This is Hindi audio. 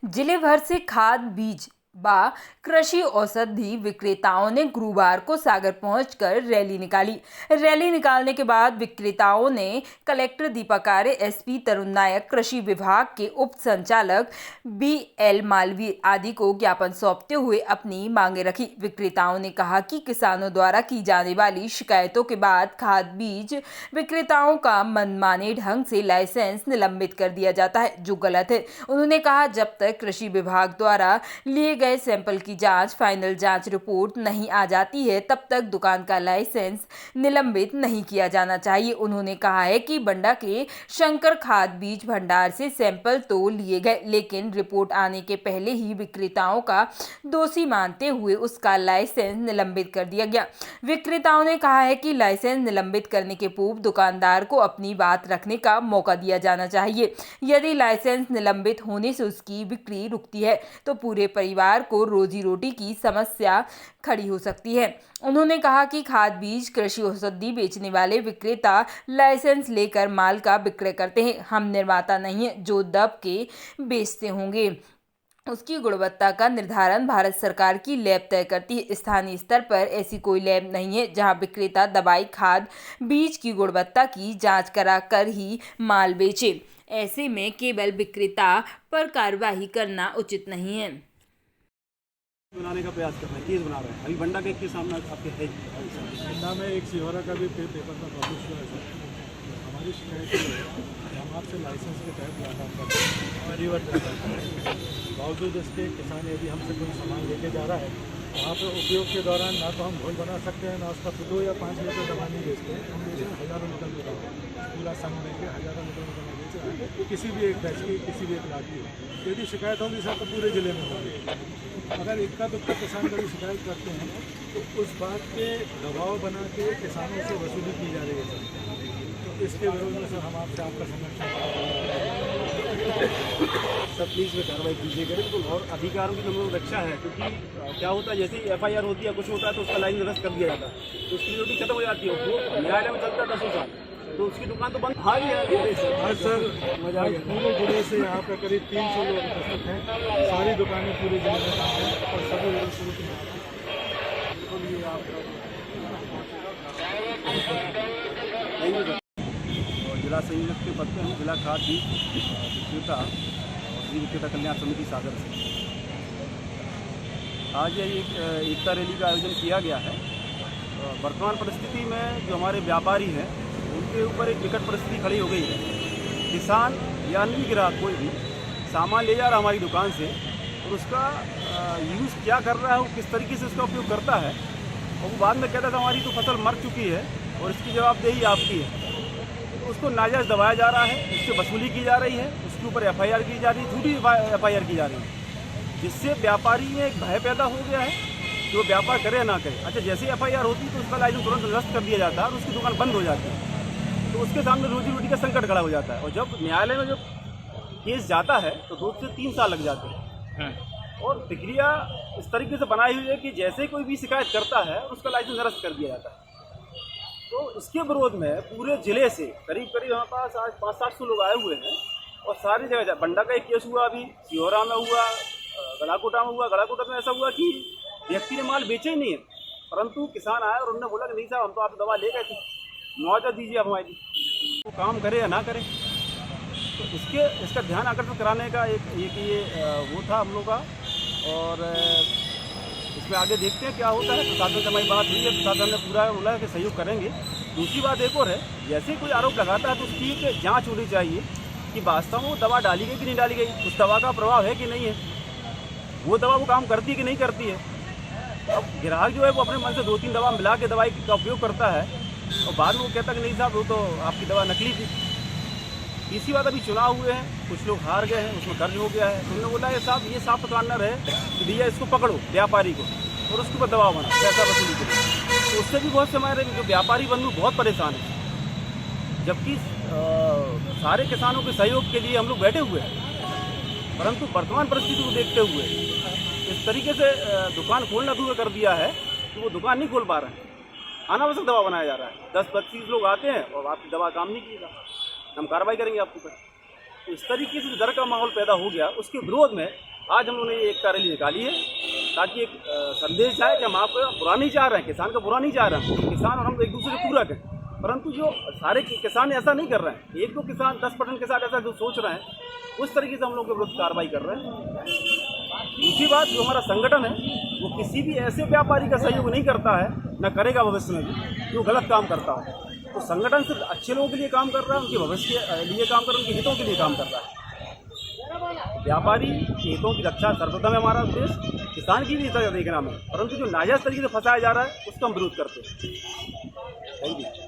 जिले भर से खाद बीज व कृषि औषधि विक्रेताओं ने गुरुवार को सागर पहुंचकर रैली निकाली। रैली निकालने के बाद विक्रेताओं ने कलेक्टर दीपक आर्य, एसपी तरुण नायक, कृषि विभाग के उप संचालक BL मालवीय आदि को ज्ञापन सौंपते हुए अपनी मांगे रखी। विक्रेताओं ने कहा कि किसानों द्वारा की जाने वाली शिकायतों के बाद खाद बीज विक्रेताओं का मनमाने ढंग से लाइसेंस निलंबित कर दिया जाता है, जो गलत है। उन्होंने कहा, जब तक कृषि विभाग द्वारा लिए गए सैंपल की जांच फाइनल जांच रिपोर्ट नहीं आ जाती है, तब तक दुकान का लाइसेंस निलंबित नहीं किया जाना चाहिए। उन्होंने कहा है कि बंडा के शंकर खाद बीज भंडार से सैंपल तो लिए गए, लेकिन रिपोर्ट आने के पहले ही विक्रेताओं का दोषी मानते हुए उसका लाइसेंस निलंबित कर दिया गया। विक्रेताओं ने कहा है कि लाइसेंस निलंबित करने के पूर्व दुकानदार को अपनी बात रखने का मौका दिया जाना चाहिए। यदि लाइसेंस निलंबित होने से उसकी बिक्री रुकती है तो पूरे परिवार को रोजी रोटी की समस्या खड़ी हो सकती है। उन्होंने कहा कि खाद बीज कृषि औषधि बेचने वाले विक्रेता लाइसेंस लेकर माल का विक्रय करते हैं। हम निर्माता नहीं है जो दब के बेचते होंगे। उसकी गुणवत्ता का निर्धारण भारत सरकार की लैब तय करती है। स्थानीय स्तर पर ऐसी कोई लैब नहीं है जहां विक्रेता दवाई खाद बीज की गुणवत्ता की जांच कराकर ही माल बेचे। ऐसे में केवल विक्रेता पर कार्रवाई करना उचित नहीं है। बनाने का प्रयास कर रहे हैं, केस बना रहे हैं। अभी बंडा के केस सामने आपके है। बंडा में एक सिहोरा का भी पेपर में पब्लिश हुआ है सर। हमारी शिकायत ये है कि हम आपसे लाइसेंस के तहत व्यापार करते हैं, रिवर्ट करते हैं। बावजूद इसके किसान यदि हमसे कोई सामान लेके जा रहा है, वहाँ पर उपयोग के दौरान ना तो हम घोल बना सकते हैं, ना उसका 2 या 5 लीटर दवा नहीं बेचते हैं। हम बेचते हैं हज़ारों लीटर की दवा, पूरा संघ लेके हज़ारों लीटर की दवा बेचते हैं, किसी भी एक बैच की, किसी भी एक लाख की। यदि शिकायत होगी सर तो पूरे ज़िले में होगी। अगर इक्का दुक्का किसान कभी शिकायत करते हैं तो उस बात के दबाव बना के किसानों से वसूली की जा रही है सर। तो इसके विरोध में सर हम आपसे आपका समर्थन सब प्लीज़ में कार्रवाई कीजिएगा। बिल्कुल, और अधिकारों की नंबर रक्षा है, क्योंकि क्या होता है जैसे ही FIR होती है, कुछ होता है तो उसका लाइन निरस्त कर दिया जाता है, तो उसकी ड्यूटी खत्म हो जाती है। वो न्यायालय में चलता है 10 साल, तो उसकी दुकान तो बंद हाँ ही है। आज सर आज पूरे जिले से यहाँ पर करीब 300 लोग उपस्थित हैं। सारी दुकानें पूरे जिले में काम हैं और सभी लोग शुरू की और जिला संयोजक के पद पर हम जिला खाद बीज विक्रेता और विक्रेता कल्याण समिति सागर से आज ये एकता रैली का आयोजन किया गया है। वर्तमान परिस्थिति में जो हमारे व्यापारी हैं उनके ऊपर एक विकट परिस्थिति खड़ी हो गई है। किसान या अन्य ग्राहक कोई भी सामान ले जा रहा है हमारी दुकान से और उसका यूज़ क्या कर रहा है, वो किस तरीके से उसका उपयोग करता है, और वो बाद में कहता था हमारी तो फसल मर चुकी है और इसकी जवाबदेही आपकी है। तो उसको नाजायज़ दबाया जा रहा है, उससे वसूली की जा रही है, उसके ऊपर FIR की जा रही है, झूठी FIR की जा रही है, जिससे व्यापारी में एक भय पैदा हो गया है कि वो व्यापार करे या ना करे। अच्छा, जैसे FIR होती तो उसका लाइसेंस तुरंत निरस्त कर दिया जाता है और उसकी दुकान बंद हो जाती है, तो उसके सामने रोजी रोटी का संकट खड़ा हो जाता है। और जब न्यायालय में जब केस जाता है तो 2 से 3 साल लग जाते हैं। और प्रक्रिया इस तरीके से बनाई हुई है कि जैसे कोई भी शिकायत करता है उसका लाइसेंस निरस्त कर दिया जाता है। तो इसके विरोध में पूरे ज़िले से करीब हमारे पास आज 500-700 लोग आए हुए हैं और सारी जगह बंडा का एक केस हुआ, अभी सिहोरा में हुआ, गलाकोटा में हुआ। गलाकोटा में ऐसा हुआ कि व्यक्ति ने माल बेचे ही नहीं है, परंतु किसान आया और उन्होंने बोला कि नहीं साहब, हम तो आप दवा ले गए थे, मुआवजा दीजिए आप हमारी। वो काम करे या ना करे, तो इसका ध्यान आकर्षित कराने का एक ये वो था हम लोग का। और इसमें आगे देखते हैं क्या होता है। प्रशासन से हमारी बात हुई है, प्रशासन ने पूरा बोला कि सहयोग करेंगे। दूसरी बात एक और है, जैसे कोई आरोप लगाता है तो उसकी एक जाँच होनी चाहिए कि वास्तव में वो दवा डाली गई कि नहीं डाली गई, उस दवा का प्रभाव है कि नहीं है, वो दवा वो काम करती है कि नहीं करती है। अब ग्राहक जो है वो अपने मन से 2-3 दवा मिला के दवाई का उपयोग करता है और बाद में वो कहता कि नहीं साहब, वो तो आपकी दवा नकली थी। तीसरी बात, अभी चुनाव हुए हैं, कुछ लोग हार गए हैं, उसमें कर्ज हो गया है, तो उन्होंने बोला है साहब ये साफ पकड़ना रहे कि भैया इसको पकड़ो व्यापारी को और उसके ऊपर दबाव बना पैसा वसूली के लिए। तो उससे भी बहुत से हमारे जो व्यापारी बंधु बहुत परेशान हैं, जबकि सारे किसानों के सहयोग के लिए हम लोग बैठे हुए हैं, परंतु वर्तमान परिस्थिति को देखते हुए इस तरीके से दुकान खोलना दूर कर दिया है कि वो दुकान नहीं खोल पा रहे हैं। अनावश्यक दवा बनाया जा रहा है। 10-25 लोग आते हैं और आपकी दवा काम नहीं कीजिएगा, हम कार्रवाई करेंगे आपके ऊपर। तो इस तरीके से डर का माहौल पैदा हो गया। उसके विरोध में आज हम लोगों ने ये एकता रैली निकाली है ताकि एक संदेश जाए कि हम आपका बुरा नहीं चाह रहे हैं, किसान का बुरा नहीं चाह रहे हैं। किसान और हम एक दूसरे के पूरक हैं, परंतु जो सारे किसान ऐसा नहीं कर रहे हैं। एक दो किसान 10% के साथ ऐसा जो सोच रहे हैं, उस तरीके से हम लोग के विरुद्ध कार्रवाई कर रहे हैं। दूसरी बात, जो हमारा संगठन है वो किसी भी ऐसे व्यापारी का सहयोग नहीं करता है, न करेगा भविष्य में भी, जो गलत काम करता है। तो संगठन सिर्फ अच्छे लोगों के लिए काम कर रहा है, उनके भविष्य के लिए काम कर रहा है, उनके हितों के लिए काम कर रहा है। व्यापारी के हितों की रक्षा सर्वप्रथम है हमारा उद्देश्य, किसान की भी हित देखना है, परंतु जो नाजायज तरीके से फंसाया जा रहा है उसका हम विरोध करते हैं। Thank you.